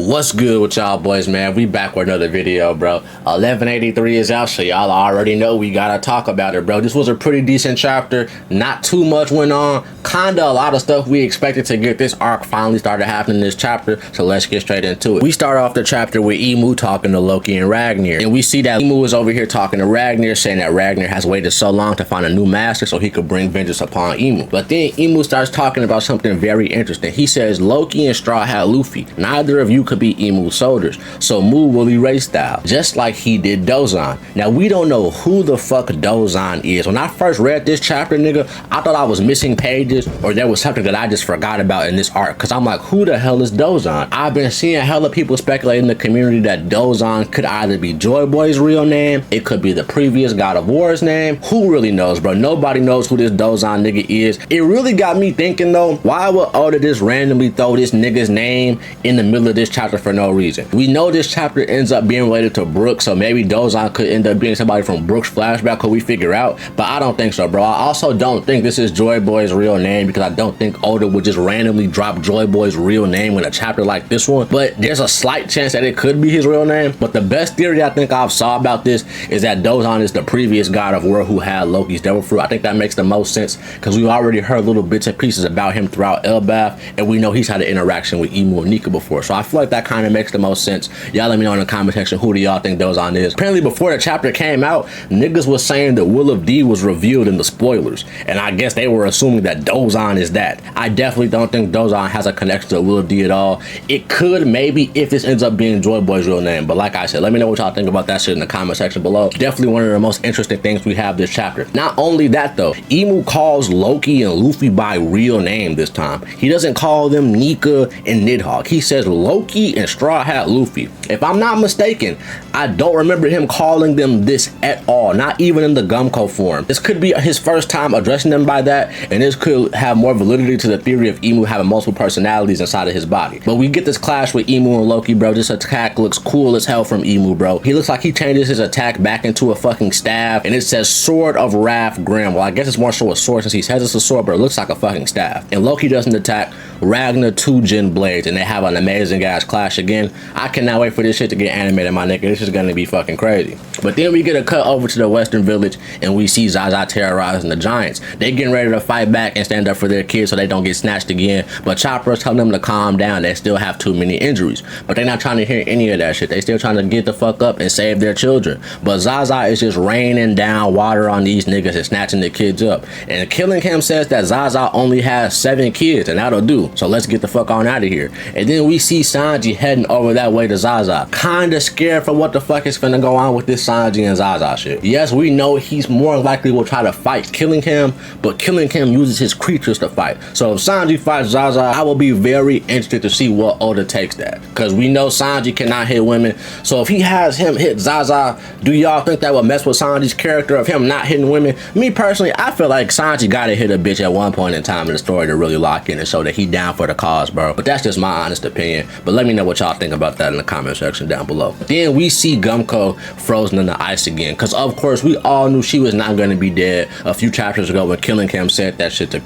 What's good with y'all boys, man? We back with another video, bro. 1183 is out, so y'all already know we gotta talk about it, bro. This was a pretty decent chapter. Not too much went on. Kinda a lot of stuff we expected to get. This arc finally started happening in this chapter, so let's get straight into it. We start off the chapter with Emu talking to Loki and Ragnar, and we see that Emu is over here talking to Ragnar, saying that Ragnar has waited so long to find a new master so he could bring vengeance upon Emu. But then Emu starts talking about something very interesting. He says Loki and Straw Hat Luffy, neither of you could be Emu's soldiers, so Mu will erase thou, just like he did Dozan. Now we don't know who the fuck Dozan is. When I first read this chapter, nigga, I thought I was missing pages or there was something that I just forgot about in this arc, because I'm like, who the hell is Dozan? I've been seeing hella people speculate in the community that Dozan could either be Joy Boy's real name, it could be the previous God of War's name. Who really knows, bro? Nobody knows who this Dozan nigga is. It really got me thinking though, why would Oda just randomly throw this nigga's name in the middle of this chapter for no reason? We know this chapter ends up being related to Brook, so maybe Dozan could end up being somebody from Brook's flashback, could we figure out? But I don't think so, bro. I also don't think this is Joy Boy's real name, because I don't think Oda would just randomly drop Joy Boy's real name in a chapter like this one. But there's a slight chance that it could be his real name. But the best theory I think I've saw about this is that Dozan is the previous God of War who had Loki's Devil Fruit. I think that makes the most sense, because we've already heard little bits and pieces about him throughout Elbaf, and we know he's had an interaction with Emu and Nika before. So I feel like that kind of makes the most sense. Y'all let me know in the comment section, who do y'all think Dozan is? Apparently before the chapter came out, niggas was saying that Will of D was revealed in the spoilers, and I guess they were assuming that Dozan is that. I definitely don't think Dozan has a connection to Will of D at all. It could maybe if this ends up being Joy Boy's real name, but like I said, let me know what y'all think about that shit in the comment section below. Definitely one of the most interesting things we have this chapter. Not only that though, Emu calls Loki and Luffy by real name this time. He doesn't call them Nika and Nidhogg. He says Loki and Straw Hat Luffy. If I'm not mistaken, I don't remember him calling them this at all, not even in the Gumko form. This could be his first time addressing them by that, and this could have more validity to the theory of Emu having multiple personalities inside of his body. But we get this clash with Emu and Loki, bro. This attack looks cool as hell from Emu, bro. He looks like he changes his attack back into a fucking staff, and it says Sword of Wrath Grim. Well, I guess it's more so a sword since he says it's a sword, but it looks like a fucking staff. And Loki doesn't attack Ragnar 2 Gen Blades, and they have an amazing ass clash again. I cannot wait for this shit to get animated, my nigga. This is gonna be fucking crazy. But then we get a cut over to the Western Village, and we see Zaza terrorizing the Giants. They getting ready to fight back and stand up for their kids so they don't get snatched again. But Chopper's telling them to calm down. They still have too many injuries. But they're not trying to hear any of that shit. They still trying to get the fuck up and save their children. But Zaza is just raining down water on these niggas and snatching the kids up. And Killing Him says that Zaza only has 7 kids, and that'll do. So let's get the fuck on out of here. And then we see Sanji heading over that way to Zaza. Kinda scared for what the fuck is finna go on with this Sanji and Zaza shit. Yes, we know he's more likely will try to fight Killing Him, but Killing Him uses his creatures to fight. So if Sanji fights Zaza, I will be very interested to see what Oda takes that. Because we know Sanji cannot hit women. So if he has him hit Zaza, do y'all think that would mess with Sanji's character of him not hitting women? Me personally, I feel like Sanji gotta hit a bitch at one point in time in the story to really lock in and show that he down for the cause, bro. But that's just my honest opinion. But let me know what y'all think about that in the comment section down below. Then we see Gumko frozen in the ice again, because of course we all knew she was not going to be dead a few chapters ago when Killing Him said that shit to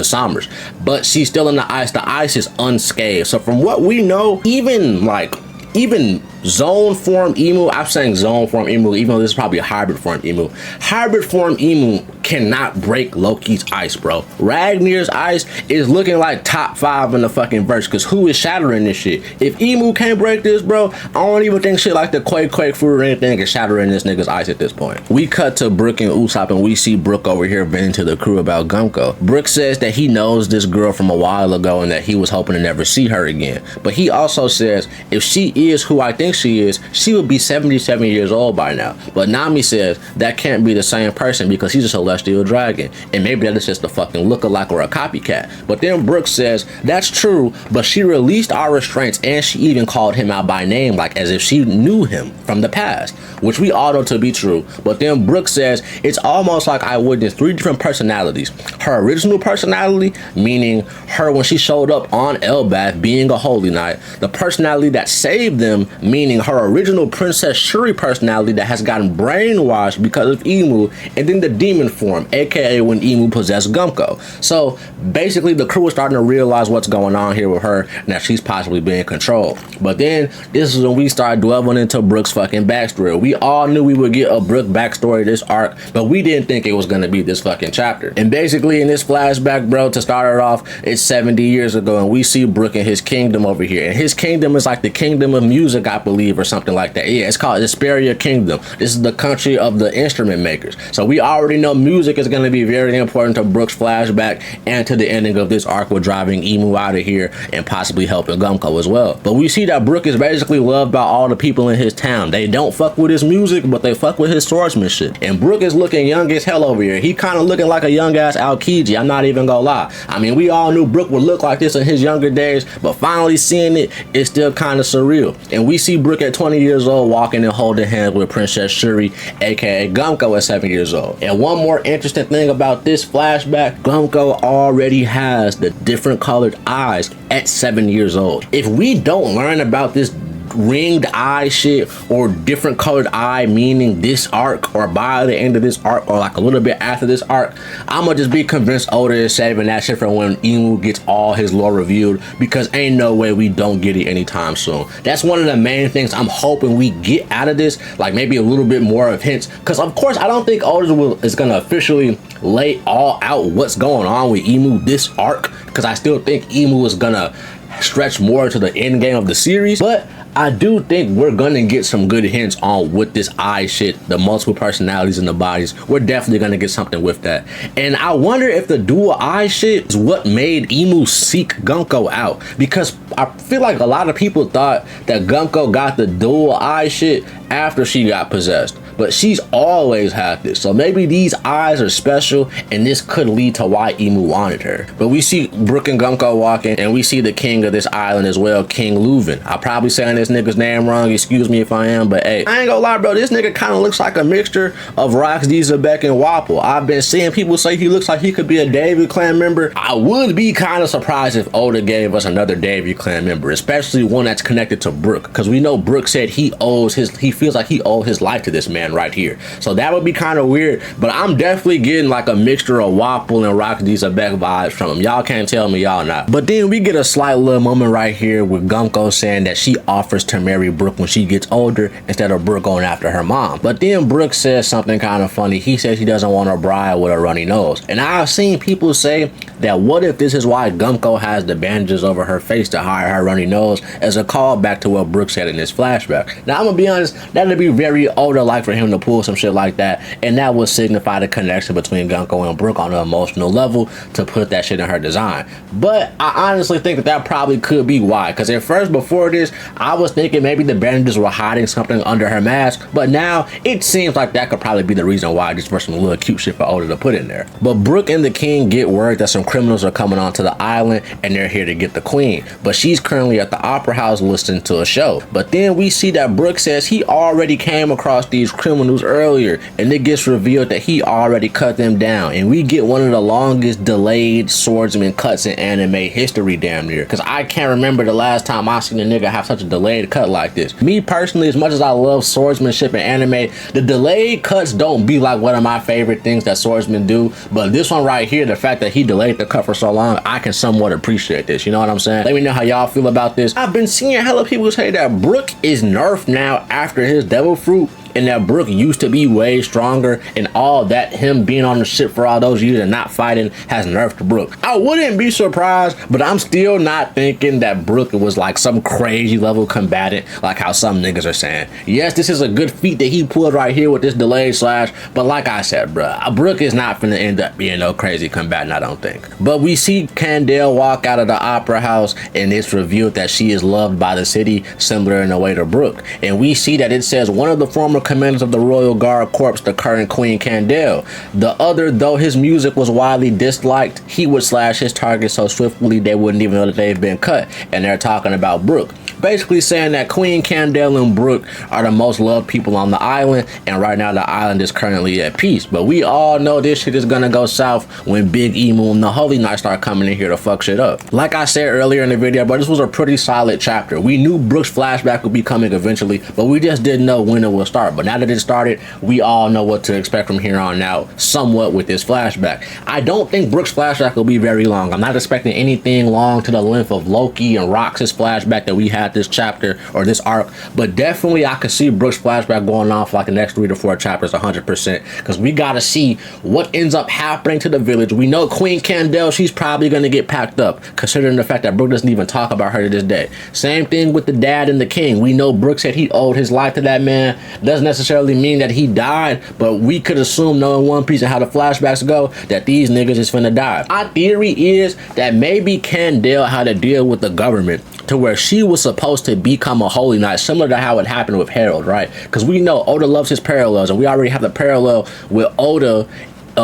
Sommers. But she's still in the ice. The ice is unscathed. So from what we know, even zone form Emu, I'm saying zone form Emu, even though this is probably a hybrid form Emu. Hybrid form Emu cannot break Loki's ice, bro. Ragnar's ice is looking like top 5 in the fucking verse, because who is shattering this shit? If Emu can't break this, bro, I don't even think shit like the Quake fruit or anything is shattering this nigga's ice at this point. We cut to Brook and Usopp, and we see Brook over here venting to the crew about Gumko. Brook says that he knows this girl from a while ago and that he was hoping to never see her again. But he also says if she is who I think she is, she would be 77 years old by now. But Nami says that can't be the same person because he's a celestial dragon, and maybe that is just a fucking lookalike or a copycat. But then Brook says that's true, but she released our restraints and she even called him out by name, like as if she knew him from the past, which we all know to be true. But then Brook says it's almost like I witnessed 3 different personalities. Her original personality, meaning her when she showed up on Elbaf being a holy knight. The personality that saved them, meaning her original Princess Shuri personality that has gotten brainwashed because of Emu. And then the demon form, aka when Imu possessed Gumko. So basically the crew is starting to realize what's going on here with her and that she's possibly being controlled. But then this is when we start delving into Brook's fucking backstory. We all knew we would get a Brook backstory this arc, but we didn't think it was gonna be this fucking chapter. And basically in this flashback, bro, to start it off, it's 70 years ago and we see Brook in his kingdom over here. And his kingdom is like the kingdom of music, I believe, or something like that. Yeah, it's called the Hesperia Kingdom. This is the country of the instrument makers. So we already know music is going to be very important to Brook's flashback and to the ending of this arc with driving Imu out of here and possibly helping Gumko as well. But we see that Brook is basically loved by all the people in his town. They don't fuck with his music, but they fuck with his swordsmanship. And Brook is looking young as hell over here. He kind of looking like a young ass Aokiji. I'm not even gonna lie. I mean, we all knew Brook would look like this in his younger days, but finally seeing it, it's still kind of surreal. And we see Brook at 20 years old walking and holding hands with Princess Shuri, aka Gumko, at 7 years old. And one more interesting thing about this flashback, Gumko already has the different colored eyes at 7 years old. If we don't learn about this ringed eye shit or different colored eye meaning this arc or by the end of this arc or like a little bit after this arc, I'ma just be convinced Oda is saving that shit for when Imu gets all his lore revealed, because ain't no way we don't get it anytime soon. That's one of the main things I'm hoping we get out of this, like maybe a little bit more of hints, because of course I don't think Oda is gonna officially lay all out what's going on with Imu this arc, because I still think Imu is gonna stretch more to the end game of the series. But I do think we're gonna get some good hints on with this eye shit, the multiple personalities in the bodies. We're definitely gonna get something with that. And I wonder if the dual eye shit is what made Imu seek Gumko out, because I feel like a lot of people thought that Gumko got the dual eye shit after she got possessed, but she's always had this. So maybe these eyes are special and this could lead to why Imu wanted her. But we see Brook and Gumko walking, and we see the king of this island as well, King Leuven. I'm probably saying this nigga's name wrong, excuse me if I am, but hey, I ain't gonna lie, bro, this nigga kind of looks like a mixture of Roxy, Zebek, and Wapol. I've been seeing people say he looks like he could be a Davy Clan member. I would be kind of surprised if Oda gave us another Davy Clan member, especially one that's connected to Brook, because we know Brook said he feels like he owed his life to this man right here. So that would be kind of weird, but I'm definitely getting like a mixture of Wapol and Roxy Zebek vibes from him. Y'all can't tell me y'all not. But then we get a slight little moment right here with Gumko saying that she offers to marry Brook when she gets older instead of Brook going after her mom. But then Brook says something kind of funny. He says he doesn't want a bride with a runny nose. And I've seen people say that what if this is why Gumko has the bandages over her face to hide her runny nose, as a callback to what Brook said in this flashback. Now I'm gonna be honest, that'd be very Oda-like for him to pull some shit like that, and that would signify the connection between Gumko and Brook on an emotional level to put that shit in her design. But I honestly think that that probably could be why, because at first before this I was thinking maybe the bandages were hiding something under her mask, but now it seems like that could probably be the reason why, just for some little cute shit for Oda to put in there. But Brook and the king get word that some criminals are coming onto the island and they're here to get the queen, but she's currently at the opera house listening to a show. But then we see that Brook says he already came across these criminals earlier, and it gets revealed that he already cut them down, and we get one of the longest delayed swordsman cuts in anime history damn near, because I can't remember the last time I seen a nigga have such a delayed cut like this. Me personally, as much as I love swordsmanship in anime, the delayed cuts don't be like one of my favorite things that swordsmen do, but this one right here, the fact that he delayed the cut for so long, I can somewhat appreciate this, you know what I'm saying? Let me know how y'all feel about this. I've been seeing hella people say that Brook is nerfed now after his devil fruit, and that Brook used to be way stronger, and all that him being on the ship for all those years and not fighting has nerfed Brook. I wouldn't be surprised, but I'm still not thinking that Brook was like some crazy level combatant like how some niggas are saying. Yes, this is a good feat that he pulled right here with this delayed slash, but like I said, bruh, Brook is not finna end up being no crazy combatant, I don't think. But we see Candale walk out of the opera house, and it's revealed that she is loved by the city, similar in a way to Brook. And we see that it says one of the former commanders of the Royal Guard Corps, the current Queen Candale. The other, though his music was widely disliked, he would slash his target so swiftly they wouldn't even know that they've been cut, and they're talking about Brook. basically saying that Queen Candale and Brook are the most loved people on the island, and right now the island is currently at peace. But we all know this shit is gonna go south when Big Emu and the Holy Knight start coming in here to fuck shit up. Like I said earlier in the video, but this was a pretty solid chapter. We knew Brook's flashback would be coming eventually, but we just didn't know when it will start. But now that it started, we all know what to expect from here on out, somewhat with this flashback. I don't think Brook's flashback will be very long. I'm not expecting anything long to the length of Loki and Rox's flashback that we had this chapter or this arc, but definitely I could see Brook's flashback going on for like the next 3 to 4 chapters 100%, because we gotta see what ends up happening to the village. We know Queen Candale, she's probably gonna get packed up, considering the fact that Brook doesn't even talk about her to this day. Same thing with the dad and the king. We know Brook said he owed his life to that man. Doesn't necessarily mean that he died, but we could assume, knowing One Piece and how the flashbacks go, that these niggas is finna die. My theory is that maybe Candale had to deal with the government to where she was supposed to become a Holy Knight, similar to how it happened with Harold, right? Because we know Oda loves his parallels, and we already have the parallel with Oda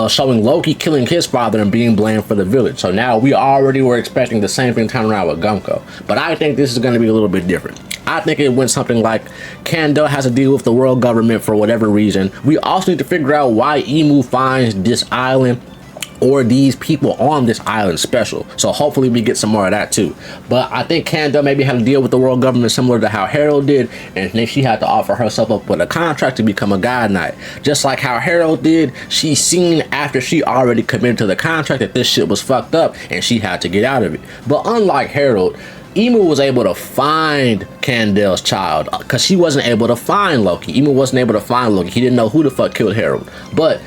showing Loki killing his father and being blamed for the village. So now we already were expecting the same thing to turn around with Gumko. But I think this is going to be a little bit different. I think it went something like Candale has to deal with the world government for whatever reason. We also need to figure out why Emu finds this island or these people on this island special. So hopefully we get some more of that too. But I think Candale maybe had to deal with the world government similar to how Harold did, and then she had to offer herself up with a contract to become a God Knight. Just like how Harold did, she seen after she already committed to the contract that this shit was fucked up and she had to get out of it. But unlike Harold, Emu was able to find Candale's child, because she wasn't able to find Loki. Emu wasn't able to find Loki. He didn't know who the fuck killed Harold. But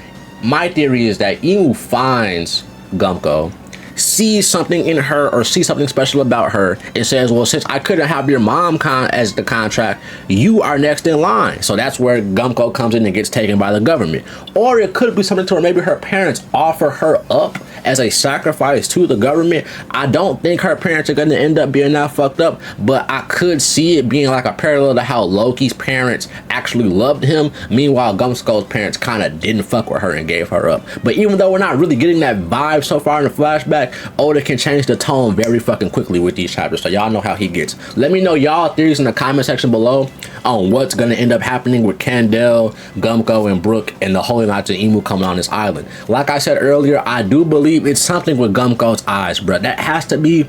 my theory is that Emu finds Gumko, sees something in her or sees something special about her, and says, well, since I couldn't have your mom as the contract, you are next in line. So that's where Gumko comes in and gets taken by the government. Or it could be something to where maybe her parents offer her up as a sacrifice to the government. I don't think her parents are going to end up being that fucked up, but I could see it being like a parallel to how Loki's parents actually loved him. Meanwhile, Gumsko's parents kind of didn't fuck with her and gave her up. But even though we're not really getting that vibe so far in the flashback, Oda can change the tone very fucking quickly with these chapters, so y'all know how he gets. Let me know y'all theories in the comment section below on what's going to end up happening with Candale, Gumko, and Brook, and the Holy Knights and Emu coming on this island. Like I said earlier, I do believe it's something with Gumko's eyes, bro. That has to be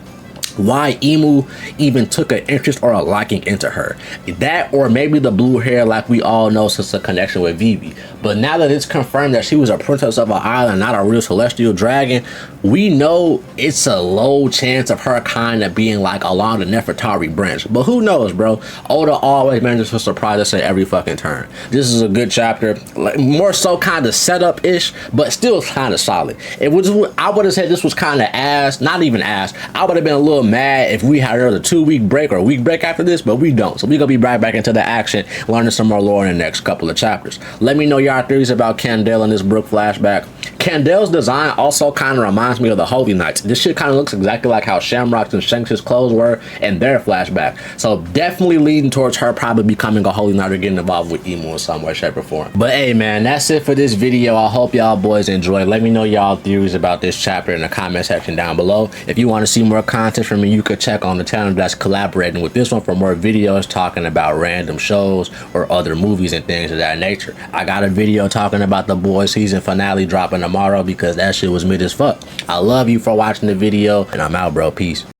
why Emu even took an interest or a liking into her. That, or maybe the blue hair, like we all know, since the connection with Vivi. But now that it's confirmed that she was a princess of an island, not a real celestial dragon, we know it's a low chance of her kind of being like along the Nefertari branch. But who knows, bro? Oda always manages to surprise us at every fucking turn. This is a good chapter, like, more so kind of setup-ish, but still kind of solid. It was, I would have said this was kind of ass, not even ass. I would have been a little mad if we had another 2-week break or a week break after this, but we don't. So we're gonna be right back into the action, learning some more lore in the next couple of chapters. Let me know your theories about Candale and this Brook flashback. Candale's design also kind of reminds me of the Holy Knights. This shit kind of looks exactly like how Shamrock's and Shanks' clothes were in their flashback. So definitely leading towards her probably becoming a Holy Knight or getting involved with Emu in some way, shape, or form. But hey, man, that's it for this video. I hope y'all boys enjoyed. Let me know y'all theories about this chapter in the comment section down below. If you want to see more content from me, you could check on the channel that's collaborating with this one for more videos talking about random shows or other movies and things of that nature. I got a video talking about The Boys season finale dropping tomorrow because that shit was mid as fuck. I love you for watching the video, and I'm out, bro. Peace.